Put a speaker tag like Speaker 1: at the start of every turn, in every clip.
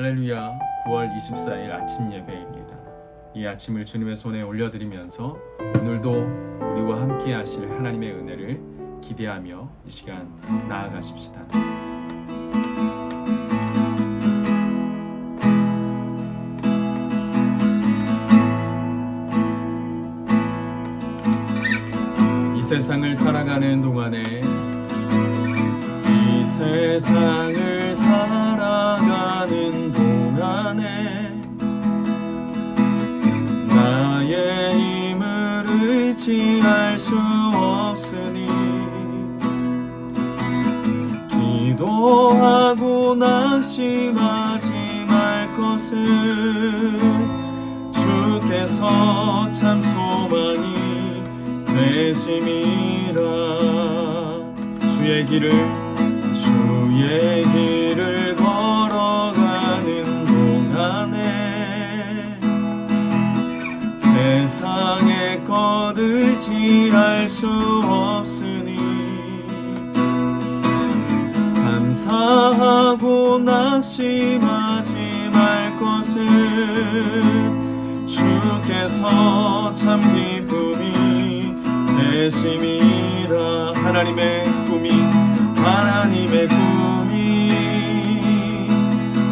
Speaker 1: 할렐루야. 9월 24일 아침 예배입니다. 이 아침을 주님의 손에 올려드리면서 오늘도 우리와 함께 하실 하나님의 은혜를 기대하며 이 시간 나아가십시다. 이 세상을 살아가는 동안에 이 세상을 살아가는 동안에 나의 힘을 의지할 수 없으니 기도하고 낙심하지 말 것을 주께서 참 소망이 되심이라. 주의 길을 걸어가는 동안에 세상의 것 의지할 수 없으니 감사하고 낙심하지 말 것은 주께서 참 기쁨이 되심이라. 하나님의 꿈이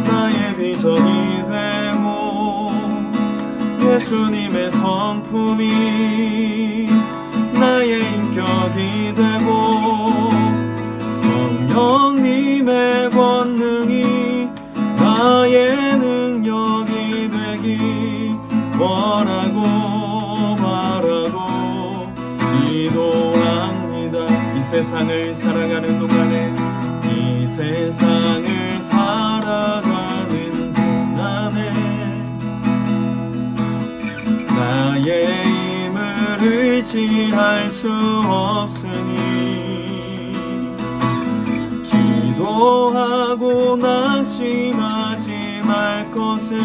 Speaker 1: 나의 비전이 되고 예수님의 성품이 나의 인격이 되고 성령님의 권능이 나의 능력이 되기 원하고 바라고 기도합니다. 이 세상을 살아가는 동안에 이 세상을 살아가는 동안에 나의 힘을 의지할 수 없으니 기도하고 낙심하지 말 것은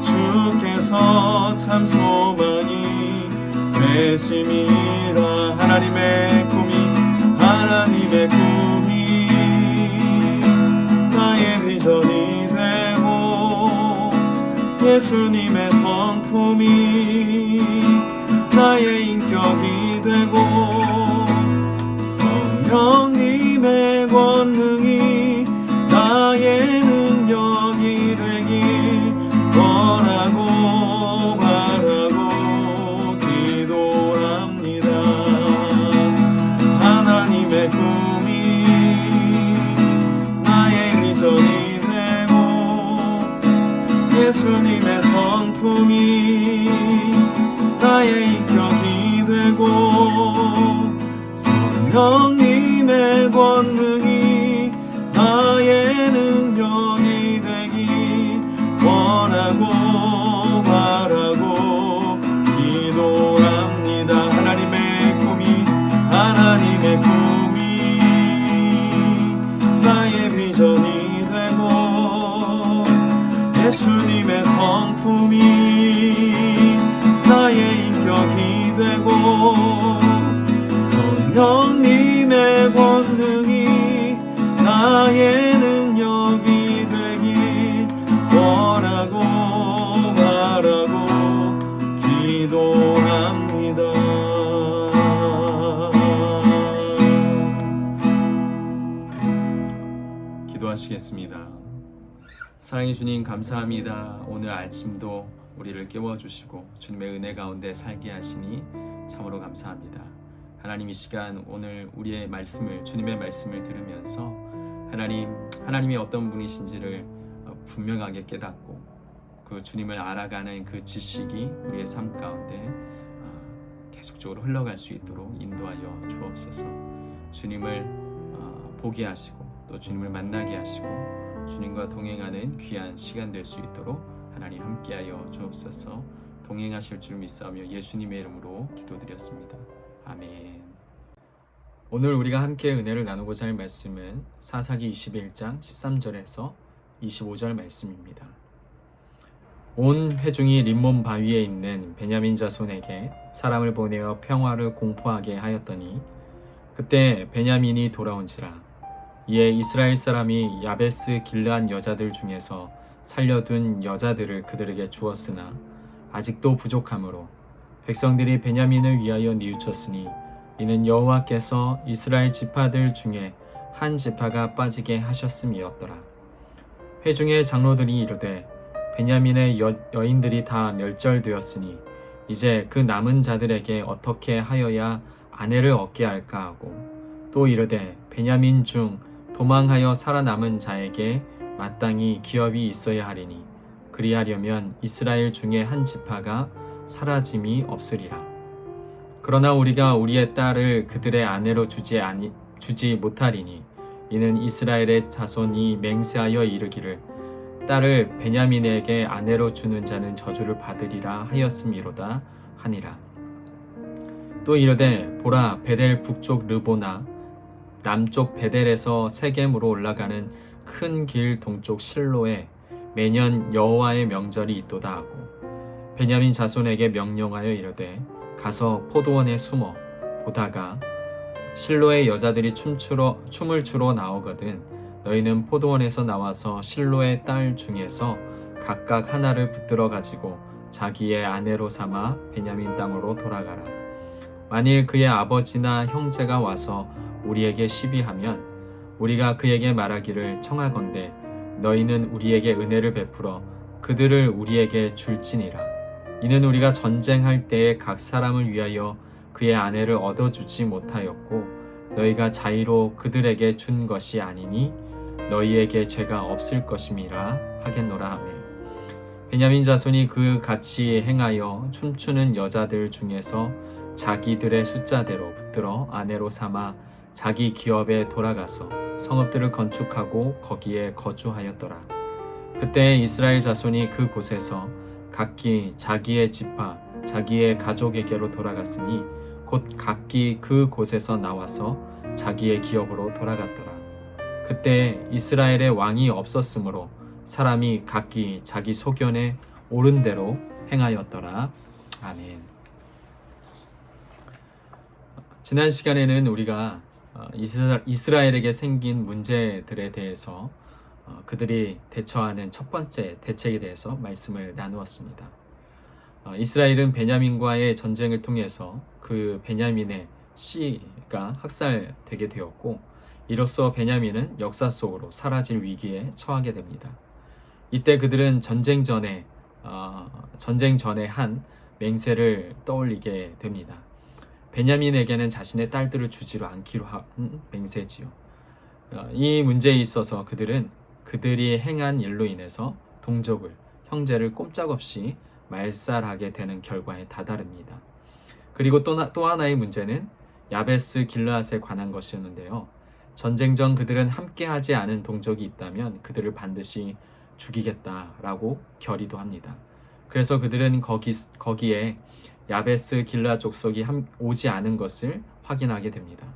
Speaker 1: 주께서 참 소망이 되심이라. 하나님의 꿈이 나의 비전이 되고 예수님의 성품이 나의 인격이 되고 성령님의 권능이 나의 능력이 되기 원하고 바라고 기도합니다. 하나님의 꿈이 나의 비전이 되고 예수님의 성품이 나의 인격이 되고 성령님의 권능이 나의 능력이 되기 원하고 바라고 기도합니다. 하나님의 꿈이 나의 비전이 되고 예수님의 성품이 나의 인격이 되고 성령님의 권능이 나의 능력이 되기 원하고 바라고 기도합니다. 기도하시겠습니다. 사랑의 주님, 감사합니다. 오늘 아침도 우리를 깨워주시고 주님의 은혜 가운데 살게 하시니 참으로 감사합니다. 하나님, 이 시간 오늘 우리의 말씀을, 주님의 말씀을 들으면서 하나님이 어떤 분이신지를 분명하게 깨닫고 그 주님을 알아가는 그 지식이 우리의 삶 가운데 계속적으로 흘러갈 수 있도록 인도하여 주옵소서. 주님을 보게 하시고 또 주님을 만나게 하시고 주님과 동행하는 귀한 시간 될 수 있도록 하나님 함께하여 주옵소서. 동행하실 줄 믿사오며 예수님의 이름으로 기도드렸습니다. 아멘. 오늘 우리가 함께 은혜를 나누고자 할 말씀은 사사기 21장 13절에서 25절 말씀입니다. 온 회중이 림몬 바위에 있는 베냐민 자손에게 사람을 보내어 평화를 공포하게 하였더니 그때 베냐민이 돌아온지라 이에 이스라엘 사람이 야베스 길르한 여자들 중에서 살려둔 여자들을 그들에게 주었으나 아직도 부족하므로 백성들이 베냐민을 위하여 뉘우쳤으니 이는 여호와께서 이스라엘 지파들 중에 한 지파가 빠지게 하셨음이었더라. 회중의 장로들이 이르되 베냐민의 여인들이 다 멸절되었으니 이제 그 남은 자들에게 어떻게 하여야 아내를 얻게 할까 하고, 또 이르되 베냐민 중 도망하여 살아남은 자에게 마땅히 기업이 있어야 하리니 그리하려면 이스라엘 중에 한 지파가 사라짐이 없으리라. 그러나 우리가 우리의 딸을 그들의 아내로 주지 못하리니 이는 이스라엘의 자손이 맹세하여 이르기를 딸을 베냐민에게 아내로 주는 자는 저주를 받으리라 하였음이로다 하니라. 또 이르되 보라, 베델 북쪽 르보나 남쪽 베델에서 세겜으로 올라가는 큰 길 동쪽 실로에 매년 여호와의 명절이 있도다 하고, 베냐민 자손에게 명령하여 이르되 가서 포도원에 숨어 보다가 실로의 여자들이 춤을 추러 나오거든 너희는 포도원에서 나와서 실로의 딸 중에서 각각 하나를 붙들어 가지고 자기의 아내로 삼아 베냐민 땅으로 돌아가라. 만일 그의 아버지나 형제가 와서 우리에게 시비하면 우리가 그에게 말하기를 청하건대 너희는 우리에게 은혜를 베풀어 그들을 우리에게 줄지니라. 이는 우리가 전쟁할 때에 각 사람을 위하여 그의 아내를 얻어주지 못하였고 너희가 자의로 그들에게 준 것이 아니니 너희에게 죄가 없을 것임이라 하겠노라 하며, 베냐민 자손이 그 같이 행하여 춤추는 여자들 중에서 자기들의 숫자대로 붙들어 아내로 삼아 자기 기업에 돌아가서 성읍들을 건축하고 거기에 거주하였더라. 그때 이스라엘 자손이 그 곳에서 각기 자기의 지파 자기의 가족에게로 돌아갔으니 곧 각기 그 곳에서 나와서 자기의 기업으로 돌아갔더라. 그때 이스라엘의 왕이 없었으므로 사람이 각기 자기 소견에 옳은 대로 행하였더라. 아멘. 지난 시간에는 우리가 이스라엘에게 생긴 문제들에 대해서 그들이 대처하는 첫 번째 대책에 대해서 말씀을 나누었습니다. 이스라엘은 베냐민과의 전쟁을 통해서 그 베냐민의 씨가 학살되게 되었고, 이로써 베냐민은 역사 속으로 사라질 위기에 처하게 됩니다. 이때 그들은 전쟁 전에 한 맹세를 떠올리게 됩니다. 베냐민에게는 자신의 딸들을 주지로 않기로 한 맹세지요. 이 문제에 있어서 그들은 그들이 행한 일로 인해서 동족을, 형제를 꼼짝없이 말살하게 되는 결과에 다다릅니다. 그리고 또 하나의 문제는 야베스 길르앗에 관한 것이었는데요. 전쟁 전 그들은 함께하지 않은 동족이 있다면 그들을 반드시 죽이겠다라고 결의도 합니다. 그래서 그들은 거기에 야베스 길르앗 족속이 오지 않은 것을 확인하게 됩니다.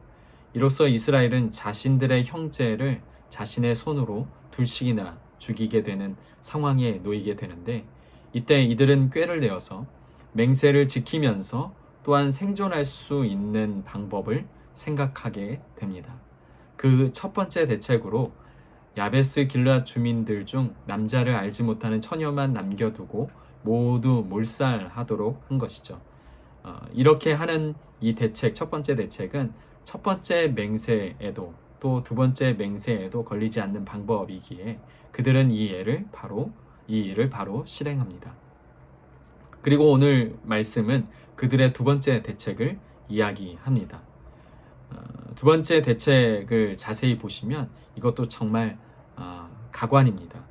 Speaker 1: 이로써 이스라엘은 자신들의 형제를 자신의 손으로 둘씩이나 죽이게 되는 상황에 놓이게 되는데, 이때 이들은 꾀를 내어서 맹세를 지키면서 또한 생존할 수 있는 방법을 생각하게 됩니다. 그 첫 번째 대책으로 야베스 길르앗 주민들 중 남자를 알지 못하는 처녀만 남겨두고 모두 몰살하도록 한 것이죠. 이렇게 하는 이 대책, 첫 번째 대책은 첫 번째 맹세에도 또 두 번째 맹세에도 걸리지 않는 방법이기에 그들은 이 일을 바로 실행합니다. 그리고 오늘 말씀은 그들의 두 번째 대책을 이야기합니다. 두 번째 대책을 자세히 보시면 이것도 정말 가관입니다.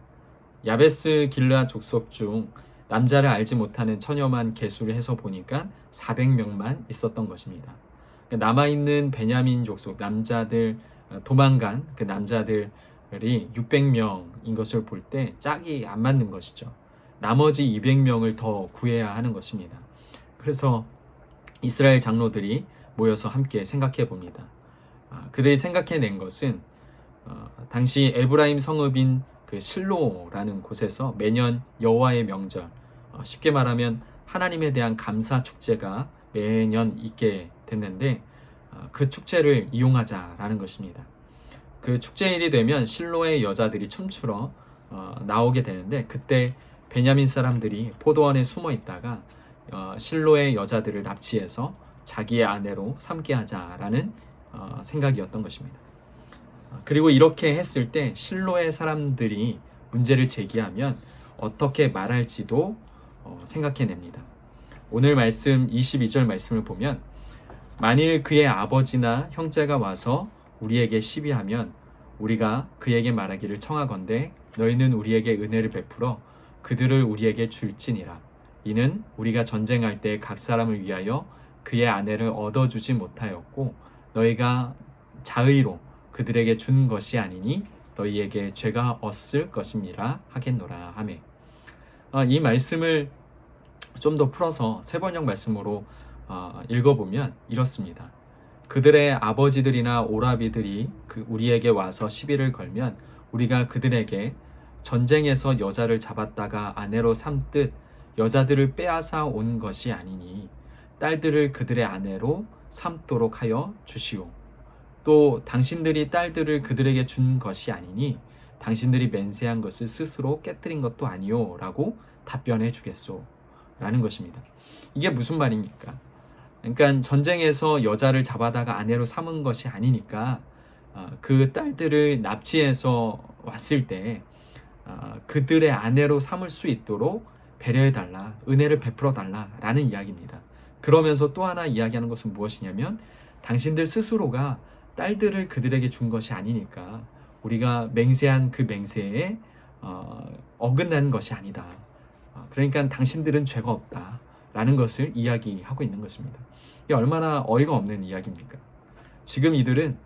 Speaker 1: 야베스 길르앗 족속 중 남자를 알지 못하는 처녀만 계수를 해서 보니까 400명만 있었던 것입니다. 남아있는 베냐민 족속 남자들, 도망간 그 남자들이 600명인 것을 볼 때 짝이 안 맞는 것이죠. 나머지 200명을 더 구해야 하는 것입니다. 그래서 이스라엘 장로들이 모여서 함께 생각해 봅니다. 그들이 생각해낸 것은 당시 에브라임 성읍인 그 실로라는 곳에서 매년 여호와의 명절, 쉽게 말하면 하나님에 대한 감사 축제가 매년 있게 됐는데 그 축제를 이용하자라는 것입니다. 그 축제일이 되면 실로의 여자들이 춤추러 나오게 되는데, 그때 베냐민 사람들이 포도원에 숨어 있다가 실로의 여자들을 납치해서 자기의 아내로 삼게 하자라는 생각이었던 것입니다. 그리고 이렇게 했을 때 실로의 사람들이 문제를 제기하면 어떻게 말할지도 생각해냅니다. 오늘 말씀 22절 말씀을 보면, 만일 그의 아버지나 형제가 와서 우리에게 시비하면 우리가 그에게 말하기를 청하건대 너희는 우리에게 은혜를 베풀어 그들을 우리에게 줄지니라. 이는 우리가 전쟁할 때 각 사람을 위하여 그의 아내를 얻어주지 못하였고 너희가 자의로 그들에게 준 것이 아니니 너희에게 죄가 없을 것임이라 하겠노라 하매. 이 말씀을 좀 더 풀어서 세 번역 말씀으로 읽어보면 이렇습니다. 그들의 아버지들이나 오라비들이 우리에게 와서 시비를 걸면 우리가 그들에게 전쟁에서 여자를 잡았다가 아내로 삼듯 여자들을 빼앗아 온 것이 아니니 딸들을 그들의 아내로 삼도록 하여 주시오. 또 당신들이 딸들을 그들에게 준 것이 아니니 당신들이 맹세한 것을 스스로 깨뜨린 것도 아니오 라고 답변해 주겠소 라는 것입니다. 이게 무슨 말입니까? 그러니까 전쟁에서 여자를 잡아다가 아내로 삼은 것이 아니니까 그 딸들을 납치해서 왔을 때 그들의 아내로 삼을 수 있도록 배려해달라, 은혜를 베풀어달라 라는 이야기입니다. 그러면서 또 하나 이야기하는 것은 무엇이냐면, 당신들 스스로가 딸들을 그들에게 준 것이 아니니까 우리가 맹세한 그 맹세에 어긋난 것이 아니다. 그러니까 당신들은 죄가 없다 라는 것을 이야기하고 있는 것입니다. 이게 얼마나 어이가 없는 이야기입니까? 지금 이들은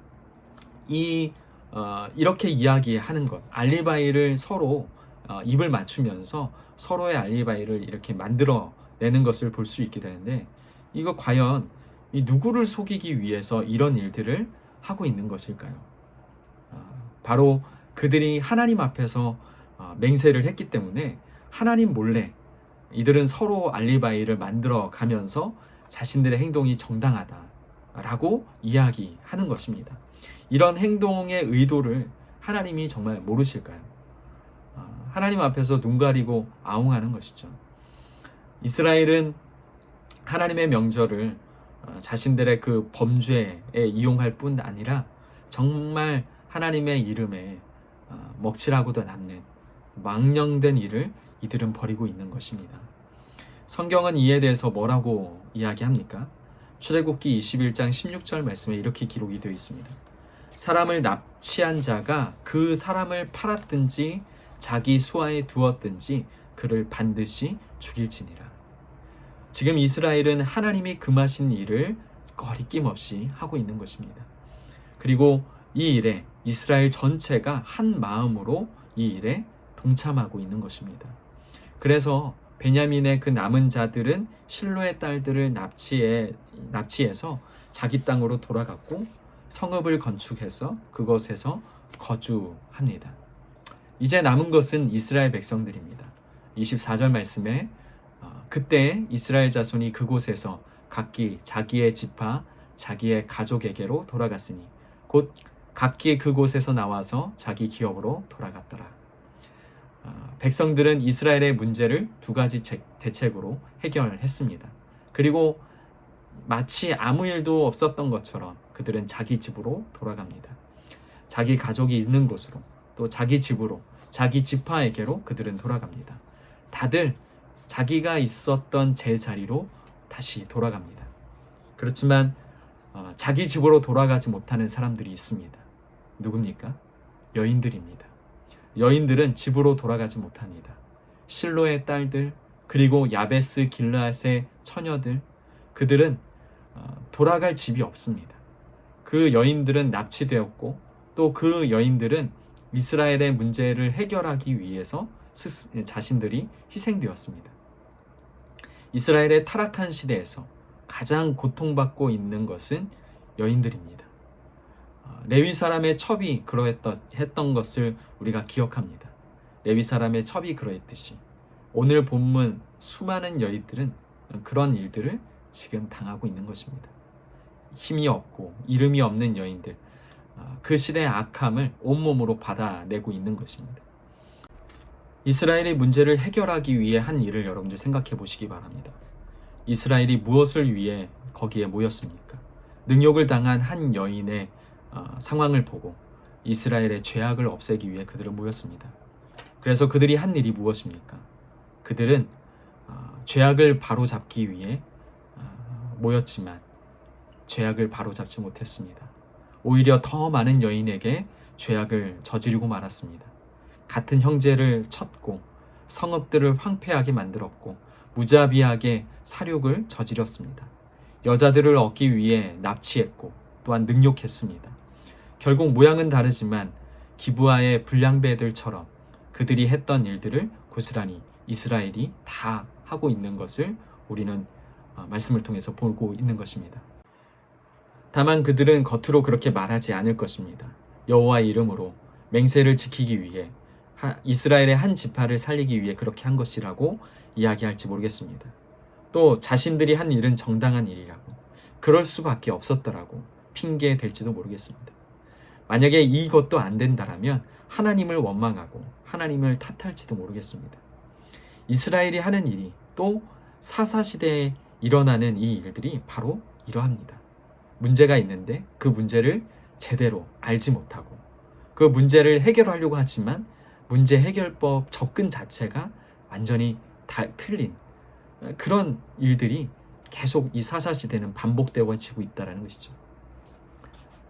Speaker 1: 이렇게 이야기하는 것, 알리바이를 서로 입을 맞추면서 서로의 알리바이를 이렇게 만들어내는 것을 볼 수 있게 되는데, 이거 과연 누구를 속이기 위해서 이런 일들을 하고 있는 것일까요? 바로 그들이 하나님 앞에서 맹세를 했기 때문에 하나님 몰래 이들은 서로 알리바이를 만들어 가면서 자신들의 행동이 정당하다라고 이야기하는 것입니다. 이런 행동의 의도를 하나님이 정말 모르실까요? 하나님 앞에서 눈 가리고 아웅하는 것이죠. 이스라엘은 하나님의 명절을 자신들의 그 범죄에 이용할 뿐 아니라 정말 하나님의 이름에 먹칠하고도 남는 망령된 일을 이들은 벌이고 있는 것입니다. 성경은 이에 대해서 뭐라고 이야기합니까? 출애굽기 21장 16절 말씀에 이렇게 기록이 되어 있습니다. 사람을 납치한 자가 그 사람을 팔았든지 자기 수하에 두었든지 그를 반드시 죽일지니라. 지금 이스라엘은 하나님이 금하신 일을 거리낌 없이 하고 있는 것입니다. 그리고 이 일에 이스라엘 전체가 한 마음으로 이 일에 동참하고 있는 것입니다. 그래서 베냐민의 그 남은 자들은 실로의 딸들을 납치해서 자기 땅으로 돌아갔고 성읍을 건축해서 그곳에서 거주합니다. 이제 남은 것은 이스라엘 백성들입니다. 24절 말씀에 그때 이스라엘 자손이 그곳에서 각기 자기의 지파, 자기의 가족에게로 돌아갔으니 곧 각기 그곳에서 나와서 자기 기업으로 돌아갔더라. 백성들은 이스라엘의 문제를 두 가지 대책으로 해결했습니다. 그리고 마치 아무 일도 없었던 것처럼 그들은 자기 집으로 돌아갑니다. 자기 가족이 있는 곳으로, 또 자기 집으로, 자기 지파에게로 그들은 돌아갑니다. 다들 자기가 있었던 제자리로 다시 돌아갑니다. 그렇지만 자기 집으로 돌아가지 못하는 사람들이 있습니다. 누굽니까? 여인들입니다. 여인들은 집으로 돌아가지 못합니다. 실로의 딸들, 그리고 야베스 길르앗의 처녀들, 그들은 돌아갈 집이 없습니다. 그 여인들은 납치되었고 또 그 여인들은 이스라엘의 문제를 해결하기 위해서 자신들이 희생되었습니다. 이스라엘의 타락한 시대에서 가장 고통받고 있는 것은 여인들입니다. 레위 사람의 첩이 그러했던 것을 우리가 기억합니다. 레위 사람의 첩이 그러했듯이 오늘 본문 수많은 여인들은 그런 일들을 지금 당하고 있는 것입니다. 힘이 없고 이름이 없는 여인들, 그 시대의 악함을 온몸으로 받아내고 있는 것입니다. 이스라엘의 문제를 해결하기 위해 한 일을 여러분들 생각해 보시기 바랍니다. 이스라엘이 무엇을 위해 거기에 모였습니까? 능욕을 당한 한 여인의 상황을 보고 이스라엘의 죄악을 없애기 위해 그들은 모였습니다. 그래서 그들이 한 일이 무엇입니까? 그들은 죄악을 바로잡기 위해 모였지만 죄악을 바로잡지 못했습니다. 오히려 더 많은 여인에게 죄악을 저지르고 말았습니다. 같은 형제를 쳤고 성읍들을 황폐하게 만들었고 무자비하게 살육을 저지렀습니다. 여자들을 얻기 위해 납치했고 또한 능욕했습니다. 결국 모양은 다르지만 기브아의 불량배들처럼 그들이 했던 일들을 고스란히 이스라엘이 다 하고 있는 것을 우리는 말씀을 통해서 보고 있는 것입니다. 다만 그들은 겉으로 그렇게 말하지 않을 것입니다. 여호와의 이름으로 맹세를 지키기 위해 이스라엘의 한 지파를 살리기 위해 그렇게 한 것이라고 이야기할지 모르겠습니다. 또 자신들이 한 일은 정당한 일이라고, 그럴 수밖에 없었더라고 핑계 댈지도 모르겠습니다. 만약에 이것도 안 된다라면 하나님을 원망하고 하나님을 탓할지도 모르겠습니다. 이스라엘이 하는 일이 또 사사시대에 일어나는 이 일들이 바로 이러합니다. 문제가 있는데 그 문제를 제대로 알지 못하고 그 문제를 해결하려고 하지만 문제 해결법 접근 자체가 완전히 틀린 그런 일들이 계속 이 사사시대는 반복되어지고 있다는 것이죠.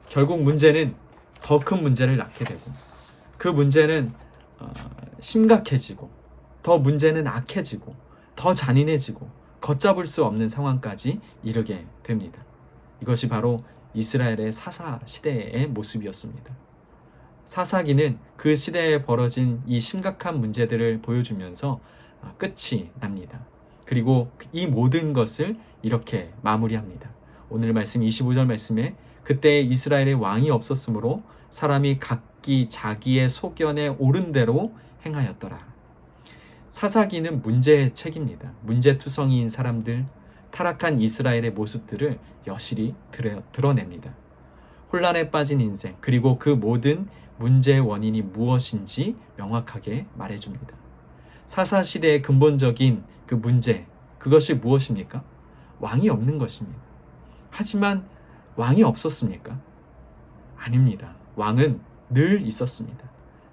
Speaker 1: 결국 문제는 더 큰 문제를 낳게 되고 그 문제는 심각해지고 더 문제는 악해지고 더 잔인해지고 걷잡을 수 없는 상황까지 이르게 됩니다. 이것이 바로 이스라엘의 사사시대의 모습이었습니다. 사사기는 그 시대에 벌어진 이 심각한 문제들을 보여주면서 끝이 납니다. 그리고 이 모든 것을 이렇게 마무리합니다. 오늘 말씀 25절 말씀에 그때 이스라엘의 왕이 없었으므로 사람이 각기 자기의 소견에 옳은 대로 행하였더라. 사사기는 문제의 책입니다. 문제투성이인 사람들, 타락한 이스라엘의 모습들을 여실히 드러냅니다. 혼란에 빠진 인생, 그리고 그 모든 문제의 원인이 무엇인지 명확하게 말해줍니다. 사사시대의 근본적인 그 문제, 그것이 무엇입니까? 왕이 없는 것입니다. 하지만 왕이 없었습니까? 아닙니다. 왕은 늘 있었습니다.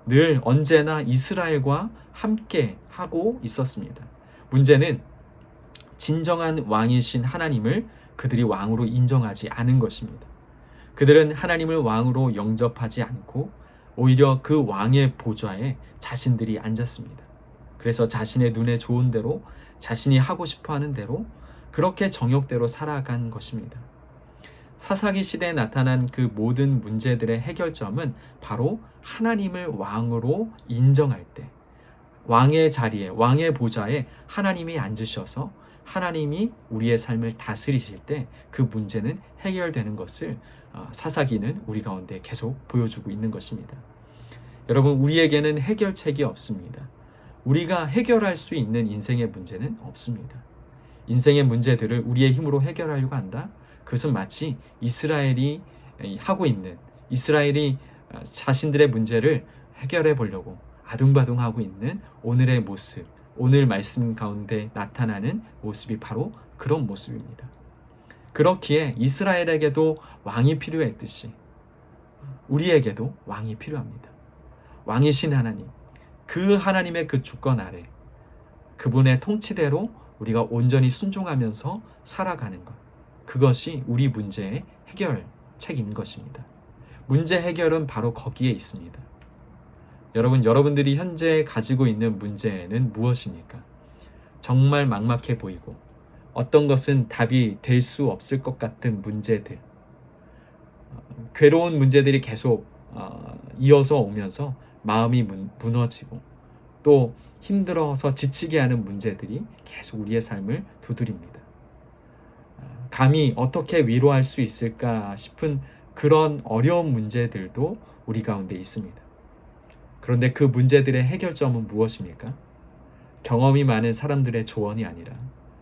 Speaker 1: 늘 언제나 이스라엘과 함께 하고 있었습니다. 문제는 진정한 왕이신 하나님을 그들이 왕으로 인정하지 않은 것입니다. 그들은 하나님을 왕으로 영접하지 않고 오히려 그 왕의 보좌에 자신들이 앉았습니다. 그래서 자신의 눈에 좋은 대로, 자신이 하고 싶어 하는 대로 그렇게 정욕대로 살아간 것입니다. 사사기 시대에 나타난 그 모든 문제들의 해결점은 바로 하나님을 왕으로 인정할 때, 왕의 자리에, 왕의 보좌에 하나님이 앉으셔서 하나님이 우리의 삶을 다스리실 때 그 문제는 해결되는 것을 사사기는 우리 가운데 계속 보여주고 있는 것입니다. 여러분, 우리에게는 해결책이 없습니다. 우리가 해결할 수 있는 인생의 문제는 없습니다. 인생의 문제들을 우리의 힘으로 해결하려고 한다? 그것은 마치 이스라엘이 하고 있는, 이스라엘이 자신들의 문제를 해결해 보려고 아둥바둥하고 있는 오늘의 모습, 오늘 말씀 가운데 나타나는 모습이 바로 그런 모습입니다. 그렇기에 이스라엘에게도 왕이 필요했듯이 우리에게도 왕이 필요합니다. 왕이신 하나님, 그 하나님의 그 주권 아래 그분의 통치대로 우리가 온전히 순종하면서 살아가는 것, 그것이 우리 문제의 해결책인 것입니다. 문제 해결은 바로 거기에 있습니다. 여러분들이 현재 가지고 있는 문제는 무엇입니까? 정말 막막해 보이고 어떤 것은 답이 될 수 없을 것 같은 문제들, 괴로운 문제들이 계속 이어서 오면서 마음이 무너지고 또 힘들어서 지치게 하는 문제들이 계속 우리의 삶을 두드립니다. 감히 어떻게 위로할 수 있을까 싶은 그런 어려운 문제들도 우리 가운데 있습니다. 그런데 그 문제들의 해결점은 무엇입니까? 경험이 많은 사람들의 조언이 아니라,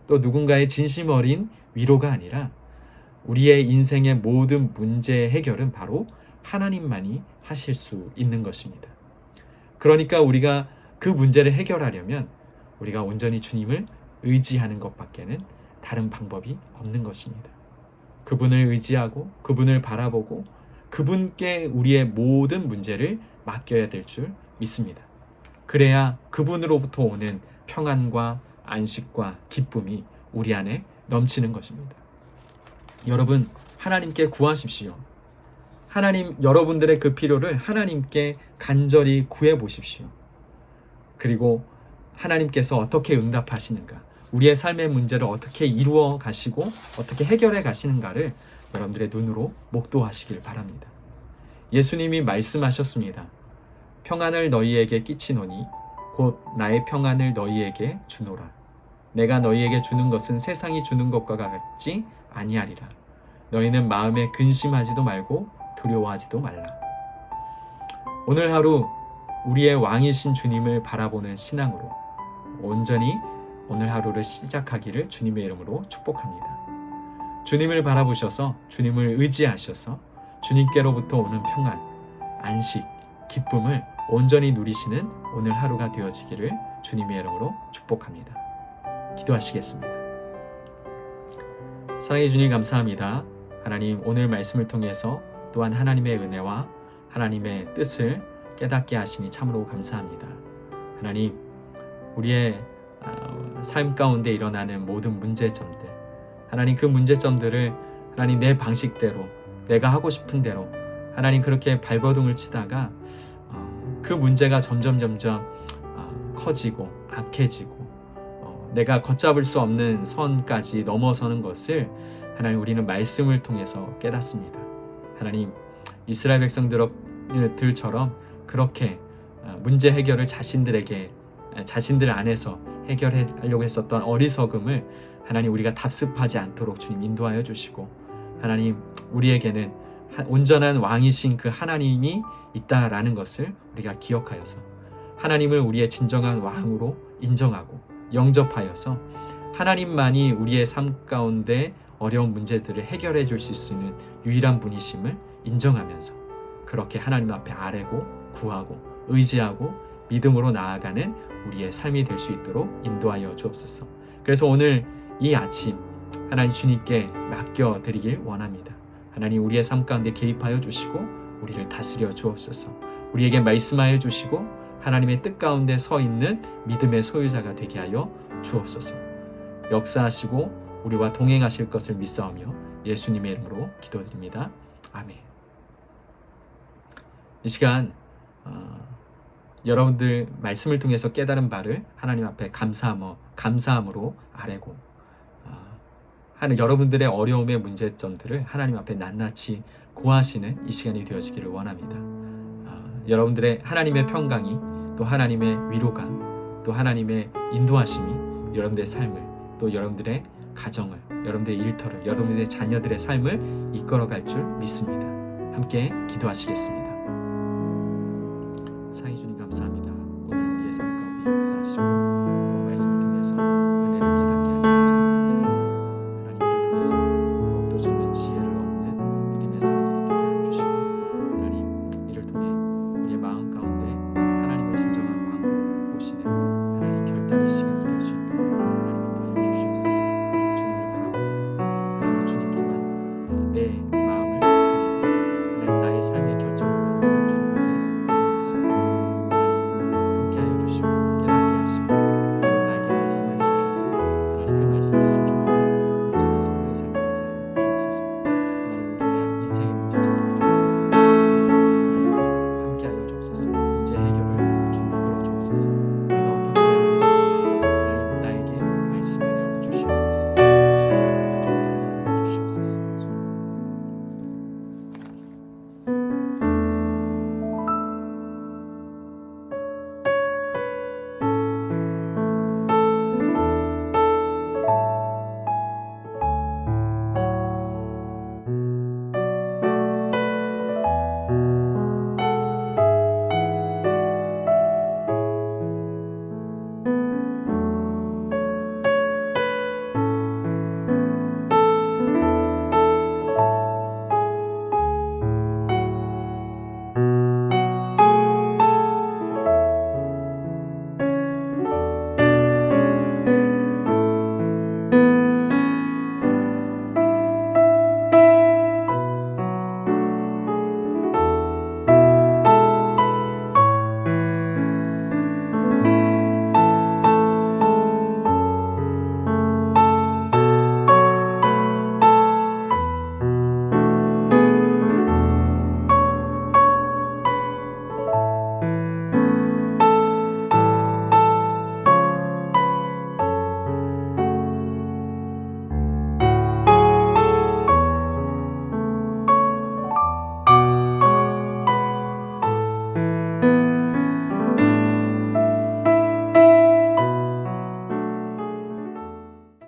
Speaker 1: 또 누군가의 진심 어린 위로가 아니라, 우리의 인생의 모든 문제의 해결은 바로 하나님만이 하실 수 있는 것입니다. 그러니까 우리가 그 문제를 해결하려면 우리가 온전히 주님을 의지하는 것밖에는 다른 방법이 없는 것입니다. 그분을 의지하고 그분을 바라보고 그분께 우리의 모든 문제를 맡겨야 될 줄 믿습니다. 그래야 그분으로부터 오는 평안과 안식과 기쁨이 우리 안에 넘치는 것입니다. 여러분, 하나님께 구하십시오. 하나님, 여러분들의 그 필요를 하나님께 간절히 구해 보십시오. 그리고 하나님께서 어떻게 응답하시는가, 우리의 삶의 문제를 어떻게 이루어 가시고 어떻게 해결해 가시는가를 여러분들의 눈으로 목도하시길 바랍니다. 예수님이 말씀하셨습니다. 평안을 너희에게 끼치노니 곧 나의 평안을 너희에게 주노라. 내가 너희에게 주는 것은 세상이 주는 것과 같지 아니하리라. 너희는 마음에 근심하지도 말고 두려워하지도 말라. 오늘 하루 우리의 왕이신 주님을 바라보는 신앙으로 온전히 오늘 하루를 시작하기를 주님의 이름으로 축복합니다. 주님을 바라보셔서 주님을 의지하셔서 주님께로부터 오는 평안, 안식, 기쁨을 온전히 누리시는 오늘 하루가 되어지기를 주님의 이름으로 축복합니다. 기도하시겠습니다. 사랑해 주님, 감사합니다. 하나님, 오늘 말씀을 통해서 또한 하나님의 은혜와 하나님의 뜻을 깨닫게 하시니 참으로 감사합니다. 하나님, 우리의 삶 가운데 일어나는 모든 문제점들, 하나님, 그 문제점들을 하나님 내 방식대로, 내가 하고 싶은 대로 하나님 그렇게 발버둥을 치다가 그 문제가 점점 커지고 악해지고 내가 걷잡을 수 없는 선까지 넘어서는 것을 하나님, 우리는 말씀을 통해서 깨닫습니다. 하나님, 이스라엘 백성들처럼 그렇게 문제 해결을 자신들 안에서 해결하려고 했었던 어리석음을 하나님, 우리가 답습하지 않도록 주님 인도하여 주시고, 하나님, 우리에게는 온전한 왕이신 그 하나님이 있다라는 것을 우리가 기억하여서 하나님을 우리의 진정한 왕으로 인정하고 영접하여서 하나님만이 우리의 삶 가운데 어려운 문제들을 해결해 주실 수 있는 유일한 분이심을 인정하면서 그렇게 하나님 앞에 아뢰고 구하고 의지하고 믿음으로 나아가는 우리의 삶이 될 수 있도록 인도하여 주옵소서. 그래서 오늘 이 아침 하나님 주님께 맡겨드리길 원합니다. 하나님, 우리의 삶 가운데 개입하여 주시고 우리를 다스려 주옵소서. 우리에게 말씀하여 주시고 하나님의 뜻 가운데 서 있는 믿음의 소유자가 되게 하여 주옵소서. 역사하시고 우리와 동행하실 것을 믿사오며 예수님의 이름으로 기도드립니다. 아멘. 이 시간 여러분들 말씀을 통해서 깨달은 바를 하나님 앞에 감사함으로 아뢰고 여러분들의 어려움의 문제점들을 하나님 앞에 낱낱이 고하시는 이 시간이 되어지기를 원합니다. 여러분들의 하나님의 평강이, 또 하나님의 위로가, 또 하나님의 인도하심이 여러분들의 삶을, 또 여러분들의 가정을, 여러분들의 일터를, 여러분들의 자녀들의 삶을 이끌어갈 줄 믿습니다. 함께 기도하시겠습니다.